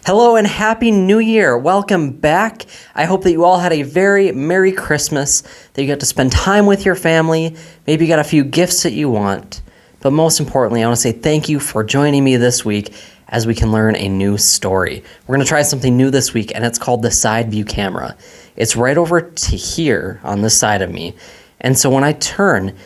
Hello and Happy New Year. Welcome back. I hope that you all had a very Merry Christmas, that you got to spend time with your family. Maybe you got a few gifts that you want. But most importantly, I want to say thank you for joining me this week as we can learn a new story. We're going to try something new this week, and it's called the side view camera. It's right over to here on this side of me. And so when I turn,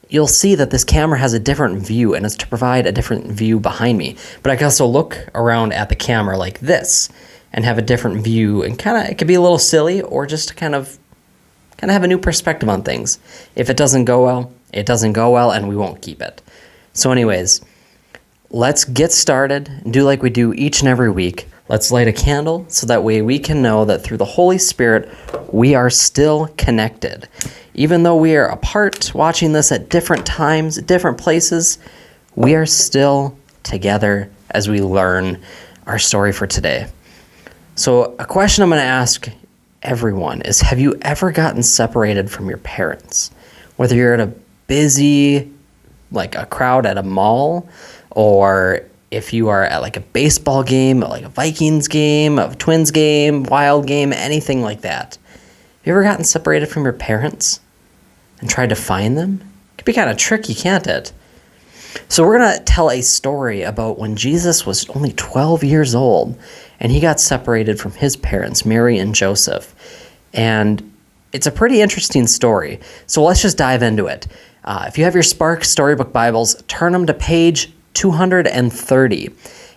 you'll see that this camera has a different view, and it's to provide a different view behind me. But I can also look around at the camera like this and have a different view, and it could be a little silly, or just to kind of have a new perspective on things. If it doesn't go well, it doesn't go well, and we won't keep it. So anyways, let's get started and do like we do each and every week. Let's light a candle so that way we can know that through the Holy Spirit, we are still connected. Even though we are apart, watching this at different times, different places, we are still together as we learn our story for today. So a question I'm going to ask everyone is, have you ever gotten separated from your parents? Whether you're at a busy, like a crowd at a mall, or if you are at like a baseball game, like a Vikings game, a Twins game, Wild game, anything like that. Have you ever gotten separated from your parents and tried to find them? It can be kind of tricky, can't it? So we're going to tell a story about when Jesus was only 12 years old and he got separated from his parents, Mary and Joseph. And it's a pretty interesting story. So let's just dive into it. If you have your Spark Storybook Bibles, turn them to page 230.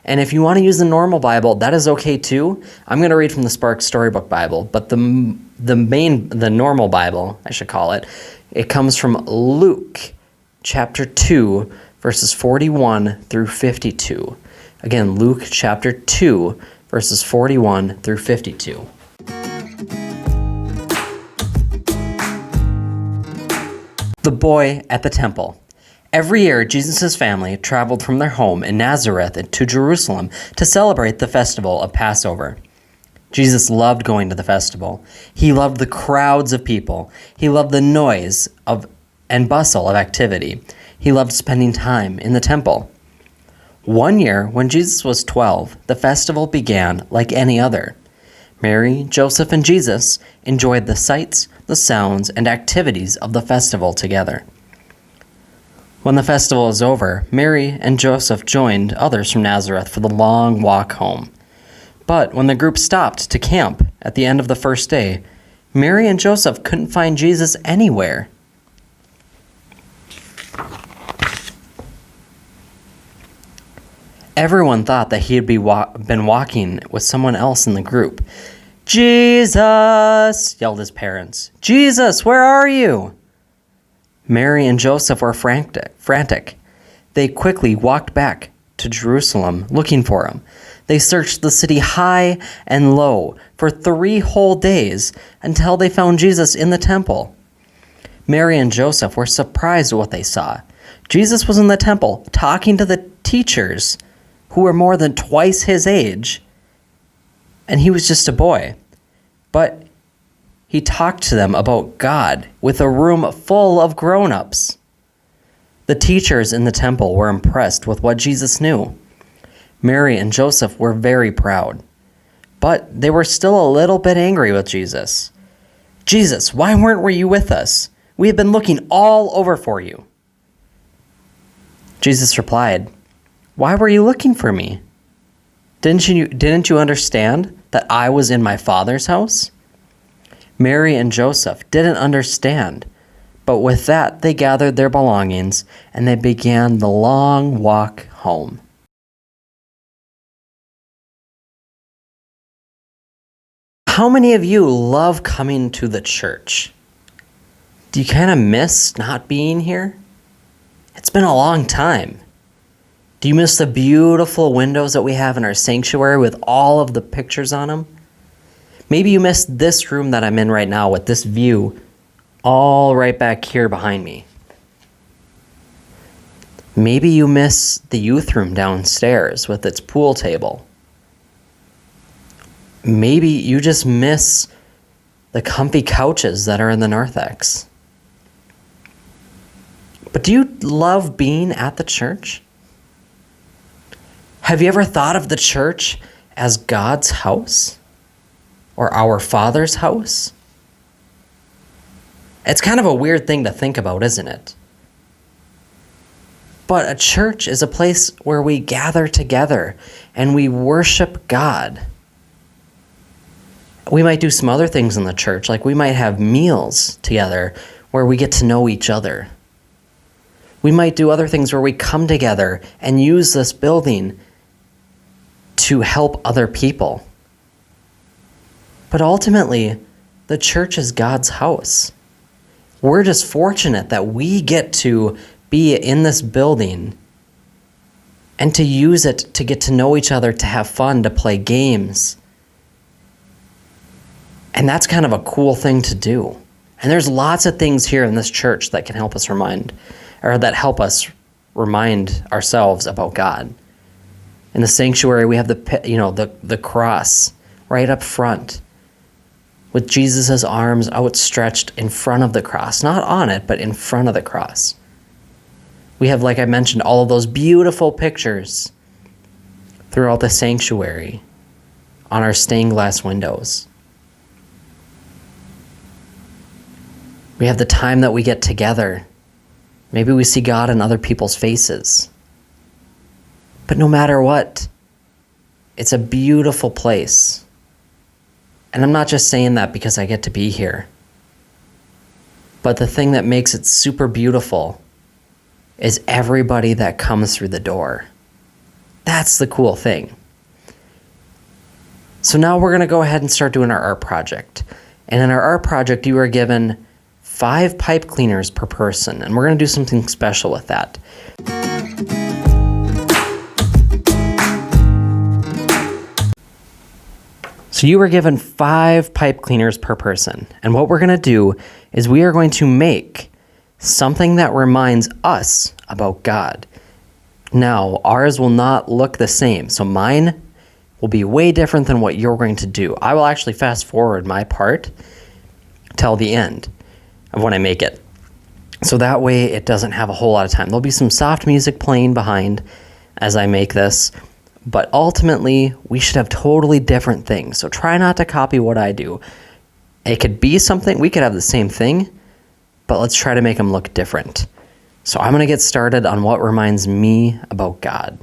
And if you want to use the normal Bible, that is okay too. I'm going to read from the Spark Storybook Bible, but the normal Bible, I should call it, it comes from Luke chapter 2, verses 41 through 52. Again, Luke chapter 2, verses 41 through 52. The boy at the temple. Every year, Jesus' family traveled from their home in Nazareth to Jerusalem to celebrate the festival of Passover. Jesus loved going to the festival. He loved the crowds of people. He loved the noise and bustle of activity. He loved spending time in the temple. One year, when Jesus was 12, the festival began like any other. Mary, Joseph, and Jesus enjoyed the sights, the sounds, and activities of the festival together. When the festival was over, Mary and Joseph joined others from Nazareth for the long walk home. But when the group stopped to camp at the end of the first day, Mary and Joseph couldn't find Jesus anywhere. Everyone thought that he had been walking with someone else in the group. "Jesus!" yelled his parents. "Jesus, where are you?" Mary and Joseph were frantic. They quickly walked back to Jerusalem looking for him. They searched the city high and low for 3 whole days until they found Jesus in the temple. Mary and Joseph were surprised at what they saw. Jesus was in the temple talking to the teachers who were more than twice his age, and he was just a boy. But he talked to them about God with a room full of grown-ups. The teachers in the temple were impressed with what Jesus knew. Mary and Joseph were very proud, but they were still a little bit angry with Jesus. "Jesus, why weren't you with us? We have been looking all over for you." Jesus replied, "Why were you looking for me? Didn't you understand that I was in my Father's house?" Mary and Joseph didn't understand, but with that they gathered their belongings and they began the long walk home. How many of you love coming to the church? Do you kind of miss not being here? It's been a long time. Do you miss the beautiful windows that we have in our sanctuary with all of the pictures on them? Maybe you missed this room that I'm in right now with this view all right back here behind me. Maybe you miss the youth room downstairs with its pool table. Maybe you just miss the comfy couches that are in the narthex. But do you love being at the church? Have you ever thought of the church as God's house or our Father's house? It's kind of a weird thing to think about, isn't it? But a church is a place where we gather together and we worship God. We might do some other things in the church, like we might have meals together where we get to know each other. We might do other things where we come together and use this building to help other people. But ultimately, the church is God's house. We're just fortunate that we get to be in this building and to use it to get to know each other, to have fun, to play games. And that's kind of a cool thing to do. And there's lots of things here in this church that can help us remind ourselves about God. In the sanctuary, we have the cross right up front with Jesus' arms outstretched in front of the cross, not on it, but in front of the cross. We have, like I mentioned, all of those beautiful pictures throughout the sanctuary on our stained glass windows. We have the time that we get together. Maybe we see God in other people's faces. But no matter what, it's a beautiful place. And I'm not just saying that because I get to be here. But the thing that makes it super beautiful is everybody that comes through the door. That's the cool thing. So now we're going to go ahead and start doing our art project. And in our art project, you are given 5 pipe cleaners per person, and we're going to do something special with that. So you were given 5 pipe cleaners per person, and what we're going to do is we are going to make something that reminds us about God. Now, ours will not look the same, so mine will be way different than what you're going to do. I will actually fast forward my part till the end of when I make it. So that way it doesn't have a whole lot of time. There'll be some soft music playing behind as I make this, but ultimately we should have totally different things. So try not to copy what I do. It could be something, we could have the same thing, but let's try to make them look different. So I'm going to get started on what reminds me about God.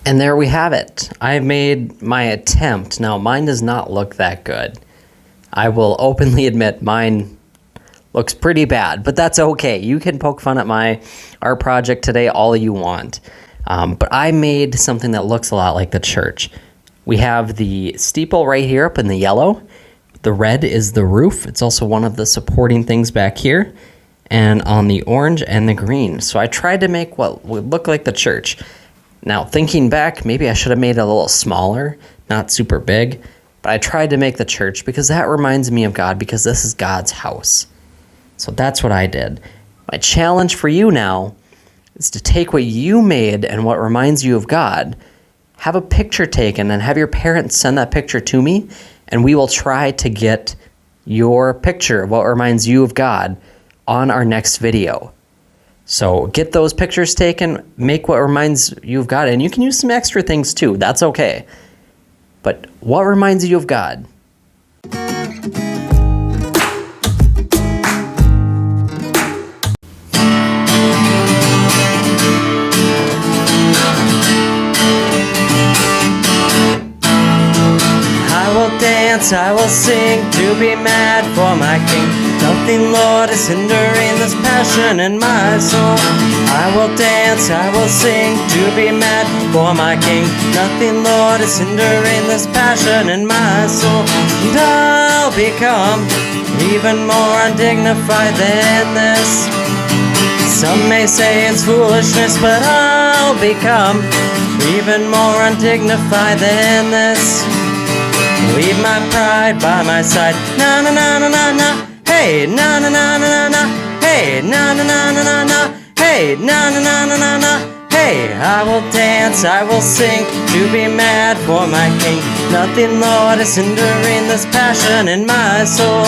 And there we have it. I've made my attempt. Now, mine does not look that good. I will openly admit mine looks pretty bad, but that's okay. You can poke fun at my art project today all you want. But I made something that looks a lot like the church. We have the steeple right here up in the yellow. The red is the roof. It's also one of the supporting things back here. And on the orange and the green. So I tried to make what would look like the church. Now, thinking back, maybe I should have made it a little smaller, not super big, but I tried to make the church because that reminds me of God, because this is God's house. So that's what I did. My challenge for you now is to take what you made and what reminds you of God, have a picture taken and have your parents send that picture to me, and we will try to get your picture of what reminds you of God on our next video. So get those pictures taken, make what reminds you of God, and you can use some extra things too. That's okay. But what reminds you of God? dance, I will sing, to be mad for my King. Nothing, Lord, is hindering this passion in my soul. I will dance, I will sing, to be mad for my King. Nothing, Lord, is hindering this passion in my soul. And I'll become even more undignified than this. Some may say it's foolishness, but I'll become even more undignified than this. Leave my pride by my side. Na na na na na na. Hey, na na na na na na. Hey, na na na na na na. Hey, na na na na na na. Hey, I will dance, I will sing, to be mad for my King. Nothing, Lord, is hindering this passion in my soul.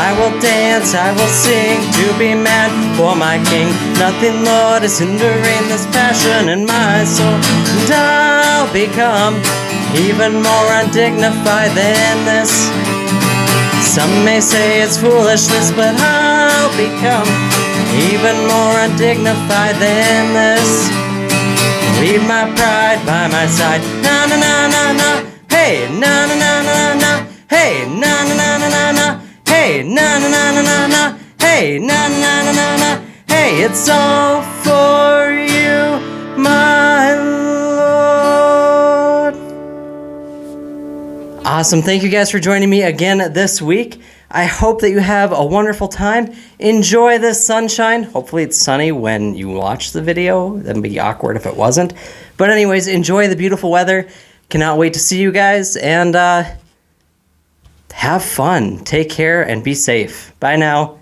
I will dance, I will sing, to be mad for my King. Nothing, Lord, is hindering this passion in my soul. And I'll become even more undignified than this. Some may say it's foolishness, but I'll become even more undignified than this. Leave my pride by my side. Na na na na na. Hey, na na na na na. Hey, na na na na na. Hey, na na na na na. Hey, na na na na na. Hey, it's all for you, my Lord. Awesome. Thank you guys for joining me again this week. I hope that you have a wonderful time. Enjoy this sunshine. Hopefully it's sunny when you watch the video. That'd be awkward if it wasn't. But anyways, enjoy the beautiful weather. Cannot wait to see you guys. And have fun. Take care and be safe. Bye now.